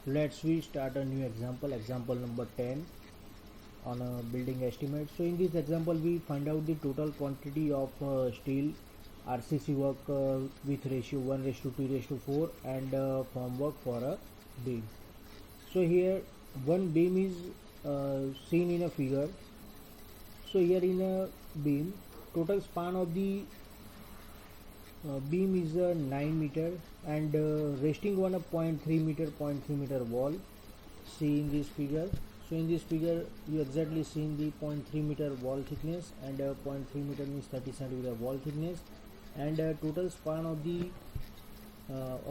Let's we start a new example number 10 on a building estimate. So in this example we find out the total quantity of steel RCC work with ratio 1:2:4 and formwork for a beam. So here one beam is seen in a figure. So here in a beam, total span of the beam is 9 meter and resting on a 0.3 meter wall. See in this figure. So in this figure you exactly seen the 0.3 meter wall thickness and 0.3 meter means 30 centimeter wall thickness, and total span of the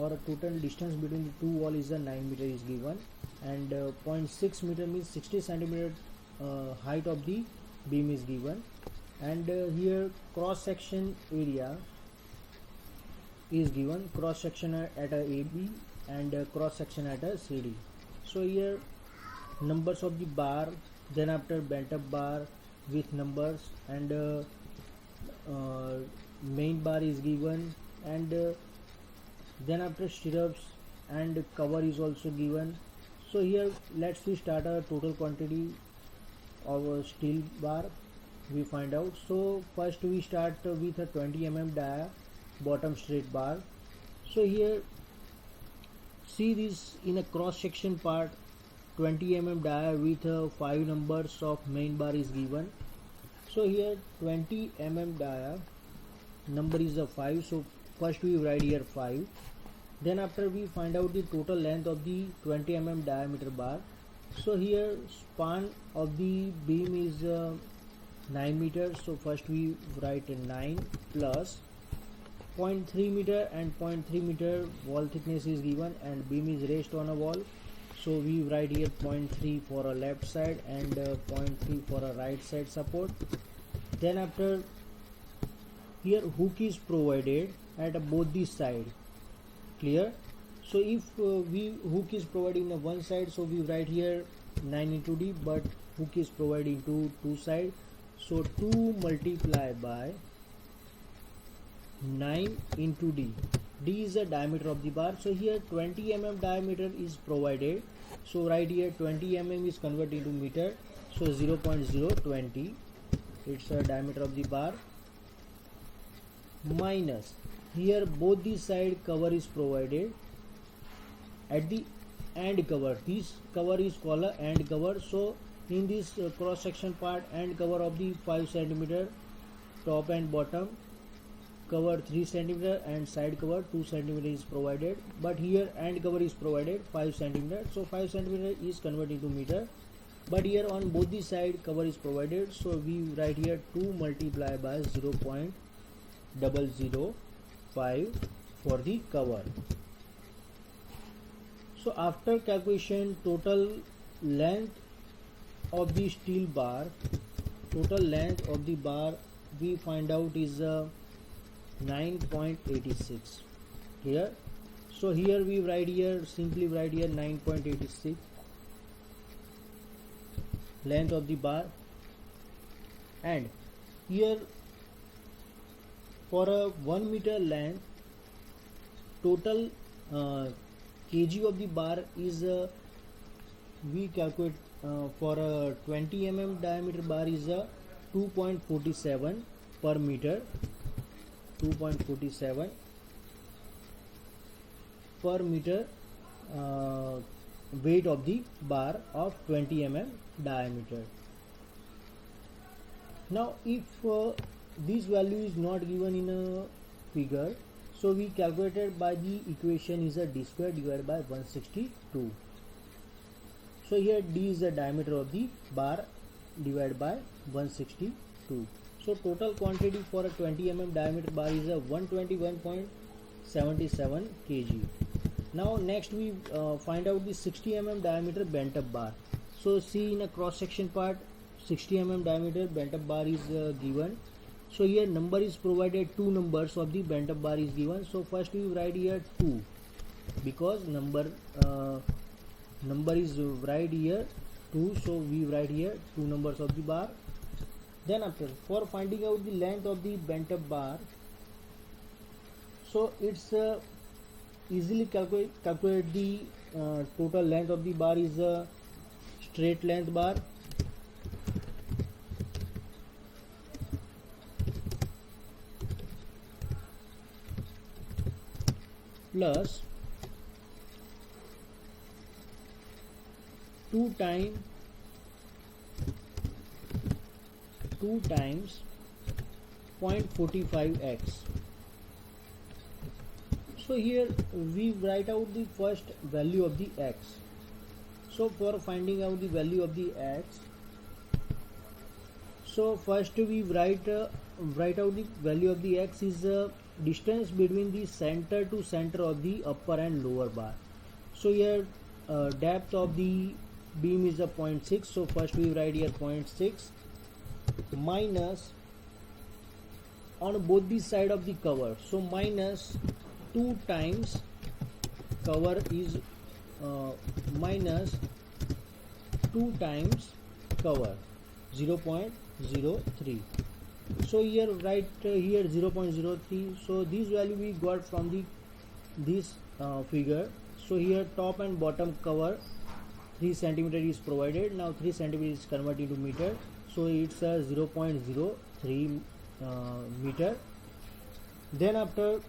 or a total distance between the two wall is 9 meter is given, and 0.6 meter means 60 centimeter height of the beam is given, and here cross section area is given, cross section at a AB and cross section at a CD. So here numbers of the bar, then after bent up bar with numbers, and main bar is given, and then after stirrups and cover is also given. So here let's we start a total quantity of a steel bar we find out. So first we start with a 20 mm dia bottom straight bar. So here see this in a cross section part 20 mm dia with 5 numbers of main bar is given. So here 20 mm dia number is a 5, so first we write here 5. Then after we find out the total length of the 20 mm diameter bar. So here span of the beam is 9 meters, so first we write 9 plus 0.3 meter and 0.3 meter wall thickness is given, and beam is raised on a wall, so we write here 0.3 for a left side and 0.3 for a right side support. Then after here hook is provided at both the side, clear. So if hook is provided in one side, so we write here 9 into D, but hook is provided into two side, so 2 multiply by 9 into D. D is the diameter of the bar. So here 20 mm diameter is provided, so right here 20 mm is converted into meter, so 0.020 it's a diameter of the bar, minus here both the side cover is provided at the end cover. This cover is called a end cover. So in this cross section part, end cover of the 5 centimeter top and bottom cover 3 centimeter and side cover 2 centimeter is provided, but here end cover is provided 5 centimeter, so 5 centimeter is converted into meter, but here on both the side cover is provided, so we write here 2 multiply by 0.005 for the cover. So after calculation total length of the steel bar, total length of the bar we find out is 9.86 here. So here we write here, simply write here 9.86 length of the bar, and here for a 1 meter length total kg of the bar is we calculate for a 20 mm diameter bar is 2.47 per meter, 2.47 per meter weight of the bar of 20 mm diameter. Now if this value is not given in a figure, so we calculated by the equation is a d square divided by 162. So here d is the diameter of the bar divided by 162. So total quantity for a 20 mm diameter bar is a 121.77 kg. Now next we find out the 60 mm diameter bent up bar. So see in a cross section part 60 mm diameter bent up bar is given. So here number is provided, 2 numbers of the bent up bar is given. So first we write here 2 because number is right here 2, so we write here 2 numbers of the bar. Then after for finding out the length of the bent up bar, so it's easily calculate the total length of the bar is a straight length bar plus 2 times 0.45x. So here we write out the first value of the x. So for finding out the value of the x, so first we write out the value of the x is distance between the center to center of the upper and lower bar. So here depth of the beam is a 0.6. So first we write here 0.6 minus on both the side of the cover. So minus 2 times cover is minus 2 times cover 0.03. So here write here 0.03. So this value we got from this figure. So here top and bottom cover 3 centimeter is provided. Now 3 centimeter is converted into meter. So it's a 0.03 meter. Then after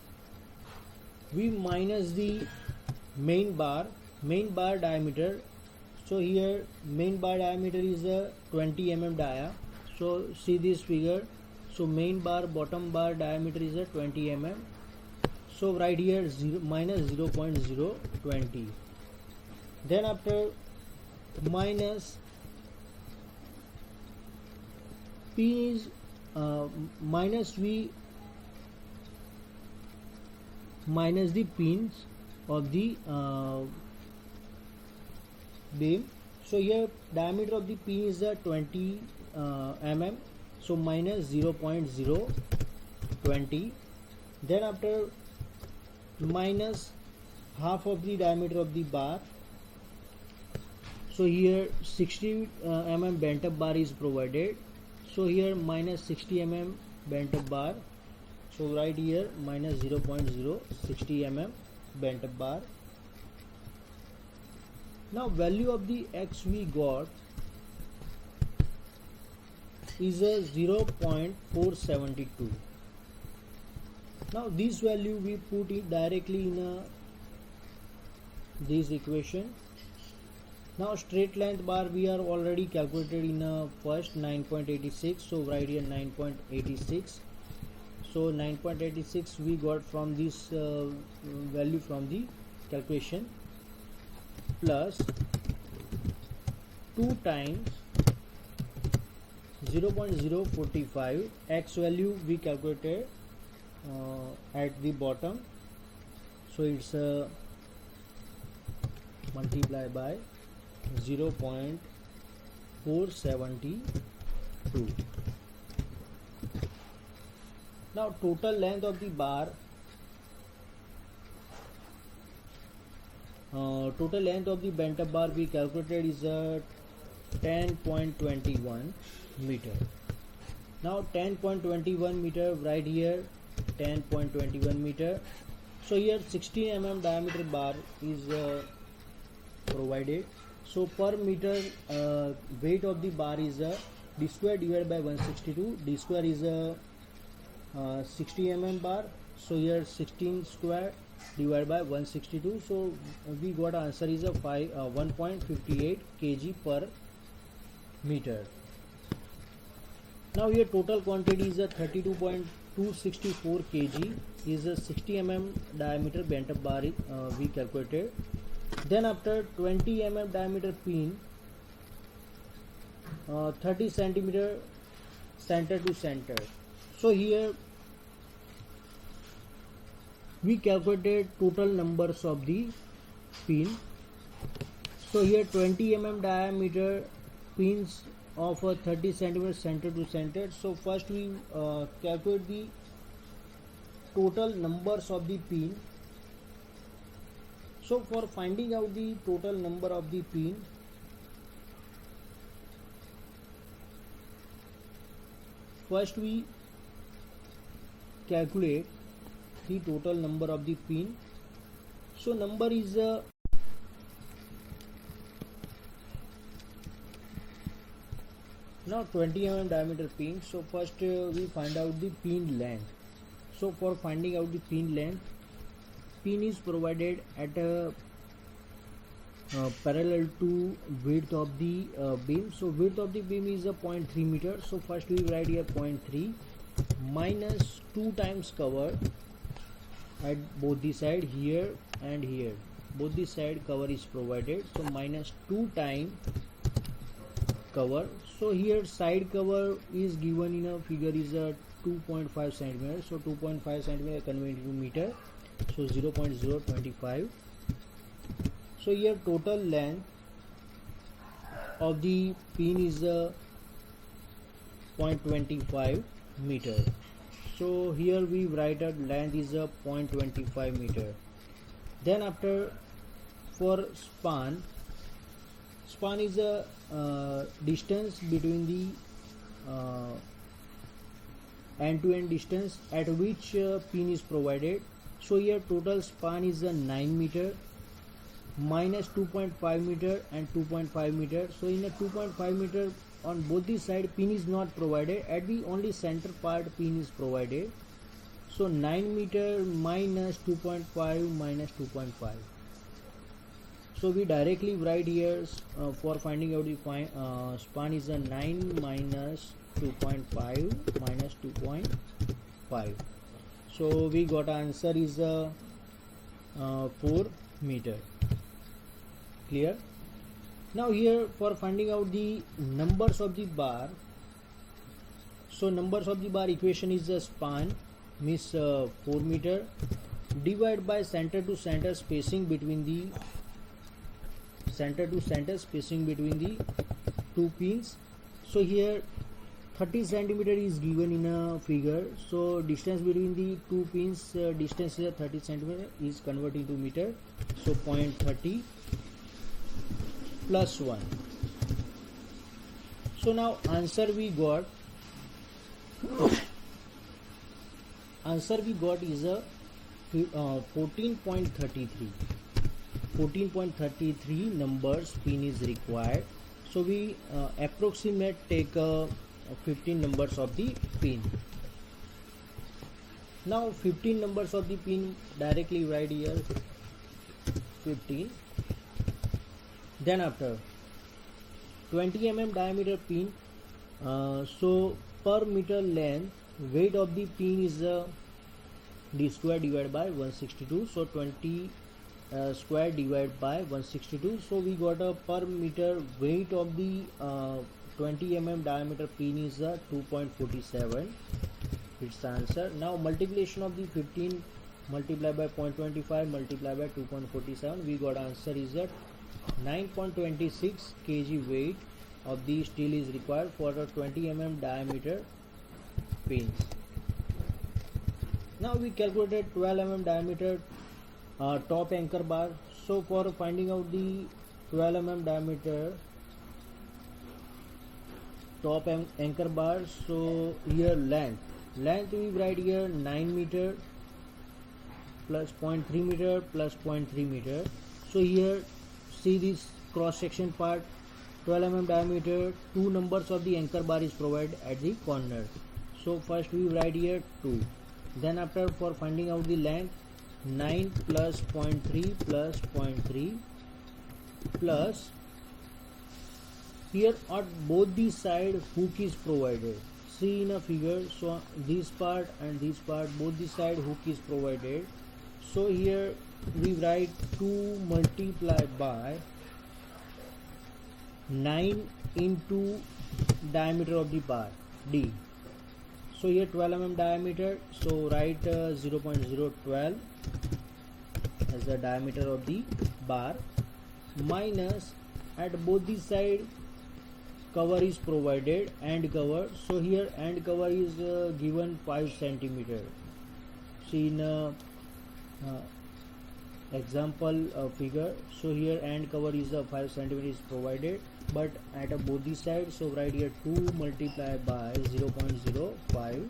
we minus the main bar diameter. So here main bar diameter is a 20 mm dia. So see this figure. So main bar bottom bar diameter is a 20 mm. So right here minus 0.020. Then after minus P is minus V minus the pins of the beam. So here diameter of the pin is 20 mm. So minus 0.020. Then after minus half of the diameter of the bar. So here 60 mm bent up bar is provided. So here minus 60 mm bent up bar. So right here minus 0.060 mm bent up bar. Now value of the x we got is a 0.472. Now this value we put it directly in this equation. Now straight length bar we are already calculated in first 9.86. So right here 9.86. So 9.86 we got from this value from the calculation plus 2 times 0.045 x value we calculated at the bottom. So it's multiply by 0.472. Now total length of the bar, total length of the bent up bar we calculated is 10.21 meter. Now 10.21 meter right here 10.21 meter. So here 16 mm diameter bar is provided. So per meter weight of the bar is d square divided by 162. D square is 60 mm bar. So here 16 square divided by 162. So we got answer is 1.58 kg per meter. Now here total quantity is 32.264 kg is a 60 mm diameter bent up bar we calculated. Then after 20 mm diameter pin 30 centimeter center to center. So here we calculated total numbers of the pin. So here 20 mm diameter pins of 30 centimeter center to center. So first we calculate the total numbers of the pin. So for finding out the total number of the pin, first we calculate the total number of the pin. So number is Now 20 mm diameter pin. So first we find out the pin length. So for finding out the pin length, pin is provided at a parallel to width of the beam. So width of the beam is a 0.3 meter. So first we write here 0.3 minus 2 times cover at both the side, here and here. Both the side cover is provided. So minus 2 times cover. So here side cover is given in a figure is a 2.5 centimeter. So 2.5 centimeter converted to meter. So 0.025. So here total length of the pin is 0.25 meter. So here we write that length is 0.25 meter. Then after for span is a distance between the end-to-end distance at which pin is provided. So here total span is 9 meter minus 2.5 meter and 2.5 meter. So in a 2.5 meter on both the side pin is not provided, at the only center part pin is provided. So 9 meter minus 2.5 minus 2.5. So we directly write here for finding out the span is a 9 minus 2.5 minus 2.5. So we got answer is 4 meter. Clear? Now here for finding out the numbers of the bar. So numbers of the bar equation is the span means 4 meter divided by center to center spacing between the two pins. So here 30 centimeter is given in a figure. So distance between the two pins, distance here 30 centimeter is converted into meter. So 0.30 plus 1. So now answer we got is a 14.33 numbers pin is required. So we approximate take 15 numbers of the pin. Now 15 numbers of the pin directly write here 15. Then after 20 mm diameter pin, so per meter length weight of the pin is d square divided by 162. So 20 square divided by 162. So we got a per meter weight of the 20 mm diameter pin is 2.47. It's the answer. Now multiplication of the 15 multiplied by 0.25 multiplied by 2.47, we got answer is that 9.26 kg weight of the steel is required for a 20 mm diameter pins. Now we calculated 12 mm diameter top anchor bar. So for finding out the 12 mm diameter top anchor bar, so here length we write here 9 meter plus 0.3 meter plus 0.3 meter. So here see this cross section part 12 mm diameter, 2 numbers of the anchor bar is provided at the corner. So first we write here 2. Then after for finding out the length 9 plus 0.3 plus 0.3 plus here at both the side hook is provided. See in a figure, so this part and this part both the side hook is provided. So here we write 2 multiplied by 9 into diameter of the bar d. So here 12 mm diameter, so write 0.012 as the diameter of the bar minus at both the side cover is provided, end cover. So here end cover is given 5 centimeter. See in example figure, so here end cover is 5 centimeter is provided, but at both the sides, so write here 2 multiplied by 0.05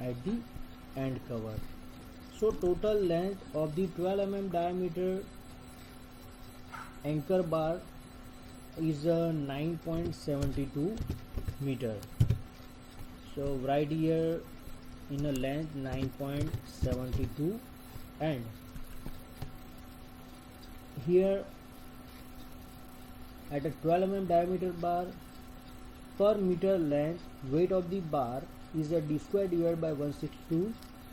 at the end cover. So total length of the 12 mm diameter anchor bar is 9.72 meter. So right here in a length 9.72, and here at a 12 mm diameter bar per meter length, weight of the bar is a d square divided by 162.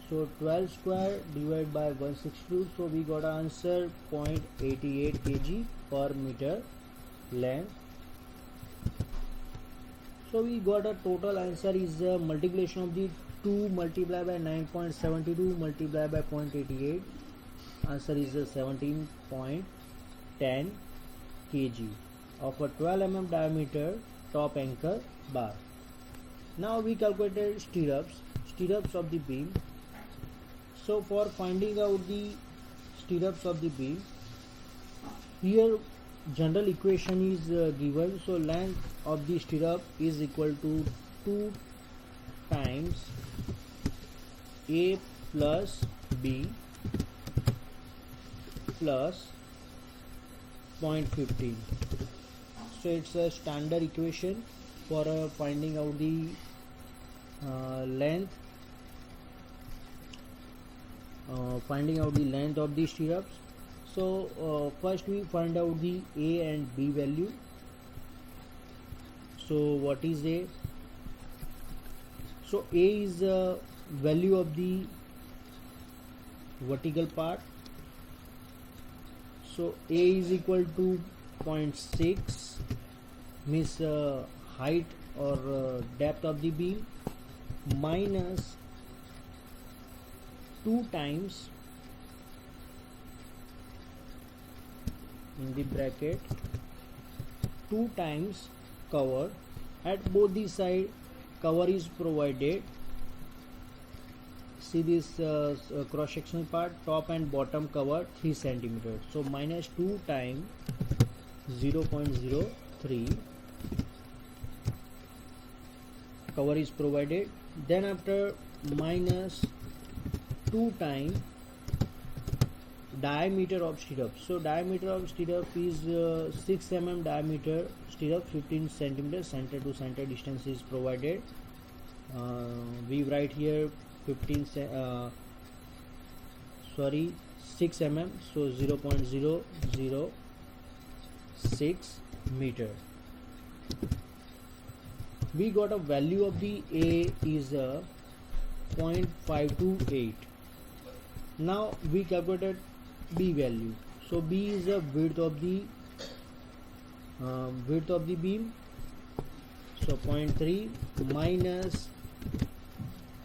So 12 square divided by 162. So we got an answer 0.88 kg per meter length. So we got a total answer is a multiplication of the 2 multiplied by 9.72 multiplied by 0.88. Answer is 17.10 kg of a 12 mm diameter top anchor bar. Now we calculated stirrups of the beam. So for finding out the stirrups of the beam, here general equation is given. So length of the stirrup is equal to 2 times A plus B plus 0.15. So it's a standard equation for finding out the length of the stirrups. So first we find out the A and B value. So what is A? So A is the value of the vertical part. So A is equal to 0.6, means height or depth of the beam, minus 2 times in the bracket 2 times cover. At both the side cover is provided. See this cross sectional part, top and bottom cover 3 centimeters. So minus 2 times 0.03 cover is provided. Then after minus 2 times diameter of stirrup. So diameter of stirrup is 6 mm diameter stirrup, 15 centimeters, center to center distance is provided. We write here 6 mm, so 0.006 meter. We got a value of the A is 0.528. Now we calculated B value. So B is the width of the beam. So 0.3 minus,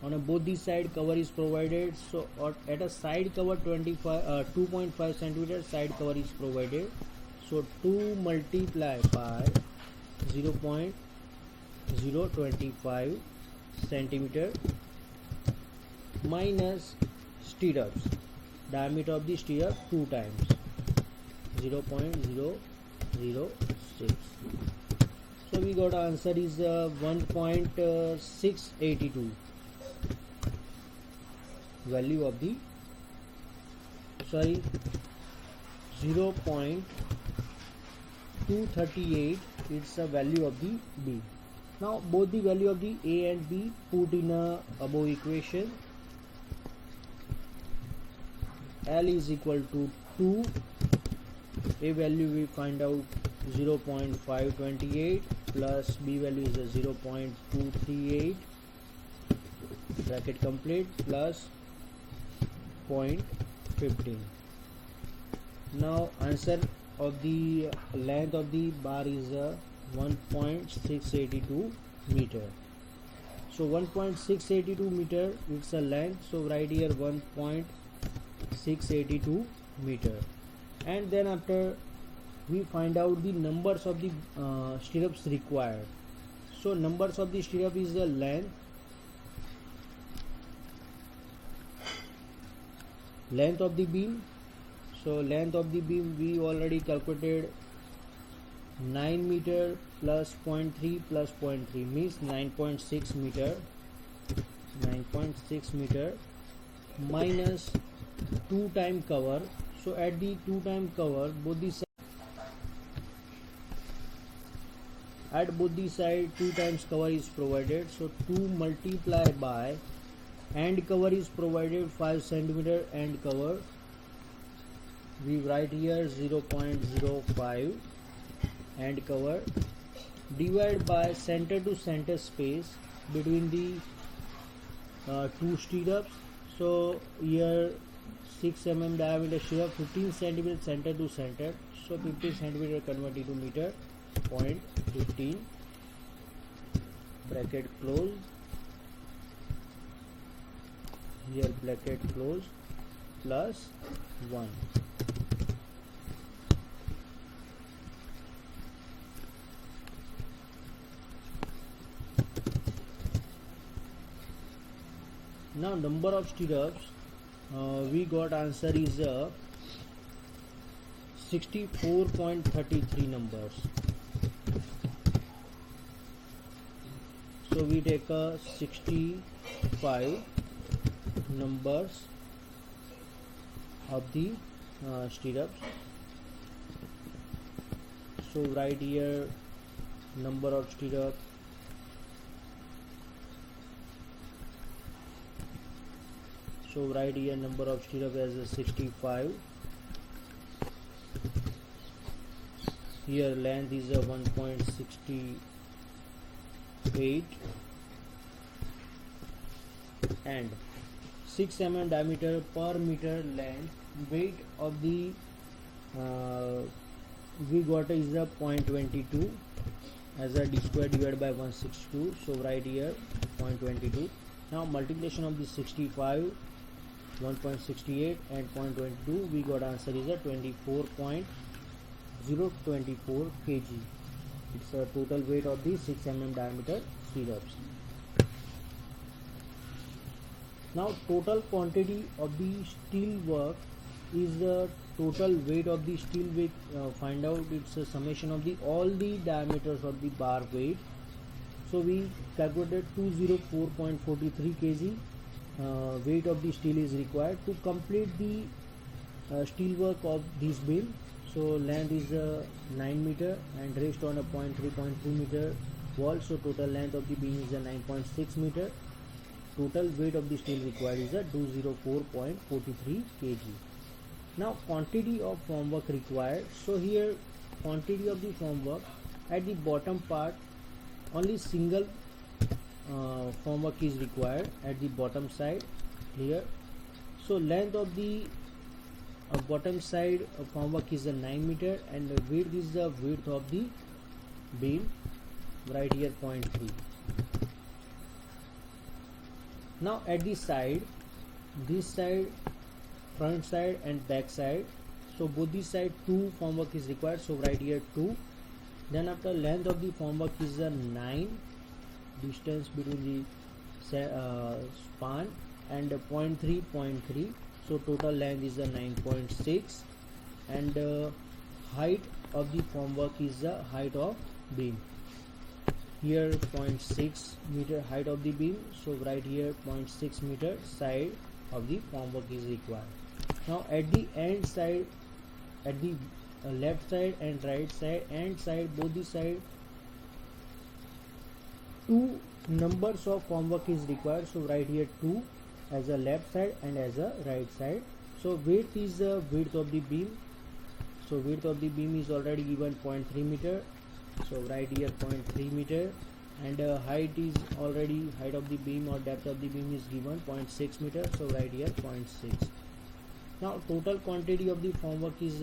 on both the side cover is provided. So at a side cover 2.5 centimeter side cover is provided. So 2 multiplied by 0.025 centimeter minus stirrups, diameter of the stirrup 2 times 0.006. So we got answer is 1.682 value of the 0.238. It's a value of the B. Now both the value of the A and B put in a above equation. L is equal to 2. A value we find out 0.528 plus B value is a 0.238, bracket complete, plus 0.15. Now answer of the length of the bar is 1.682 meter. So 1.682 meter it's a length. So right here 1.682 meter. And then after we find out the numbers of the stirrups required. So numbers of the stirrup is the length of the beam. So length of the beam we already calculated 9 meter plus 0.3 plus 0.3 means 9.6 meter. 9.6 meter minus 2 time cover. So at the 2 time cover both the sides, at both the side 2 times cover is provided, so 2 multiply by end cover is provided 5 centimeter end cover. We write here 0.05 end cover, divide by center to center space between the two stirrups. So here 6 mm diameter stirrup, 15 centimeter center to center, so 15 centimeter converted to meter, 0.15 bracket close, here bracket close, plus 1. Now number of stirrups, we got answer is 64.33 numbers. So we take 65 numbers of the stirrups. So write here number of stirrups. So write here number of stirrup as 65. Here length is 1.68 and 6 mm diameter per meter length. Weight of the we got is 0.22 as a d square divided by 162. So write here 0.22. Now multiplication of the 65, 1.68 and 0.22, we got answer is a 24.024 kg. It's a total weight of the 6 mm diameter stirrups. Now total quantity of the steel work is the total weight of the steel weight. Find out, it's a summation of the all the diameters of the bar weight. So we calculated 204.43 kg. Weight of the steel is required to complete the steel work of this beam. So length is 9 meter and rest on a 0.3 meter wall. So total length of the beam is 9.6 meter. Total weight of the steel required is 204.43 kg. Now quantity of formwork required. So here quantity of the formwork, at the bottom part only single formwork is required at the bottom side here. So length of the bottom side formwork is 9 meter and the width is the width of the beam, right here 0.3. Now at the side, this side, front side and back side, so both the side 2 formwork is required, so right here 2. Then after length of the formwork is 9, distance between the span and 0.3, so total length is 9.6 and height of the formwork is the height of beam. Here 0.6 meter height of the beam, so right here 0.6 meter side of the formwork is required. Now at the end side, at the left side and right side, end side, both the side 2 numbers of formwork is required, so right here 2 as a left side and as a right side. So width is the width of the beam, so width of the beam is already given 0.3 meter, so right here 0.3 meter and height is already, height of the beam or depth of the beam is given 0.6 meter, so right here 0.6. Now total quantity of the formwork is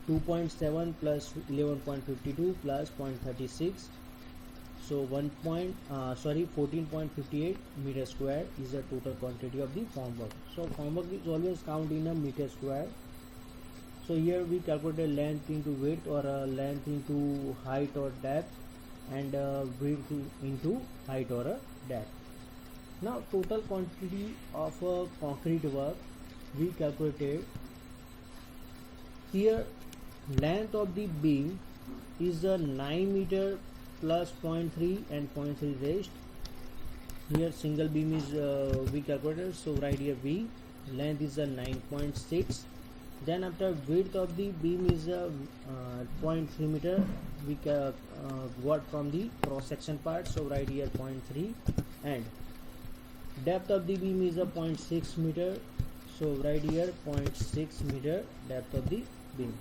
2.7 plus 11.52 plus 0.36, so 14.58 meter square is the total quantity of the formwork. So formwork is always count in a meter square. So here we calculate length into width or length into height or depth and width into height or depth. Now total quantity of concrete work we calculated. Here length of the beam is 9 meter plus 0.3 and 0.3 rest. Here single beam is we calculated, so right here V length is 9.6 Then after width of the beam is 0.3 meter, we got from the cross section part, so right here 0.3, and depth of the beam is a 0.6 meter, so right here 0.6 meter depth of the beam.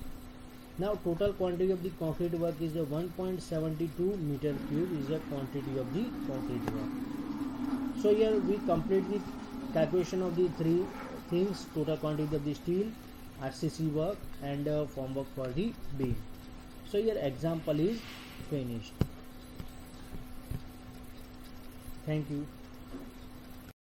Now total quantity of the concrete work is a 1.72 meter cube is a quantity of the concrete work. So here we complete the calculation of the three things: total quantity of the steel, RCC work, and formwork for the beam. So your example is finished. Thank you.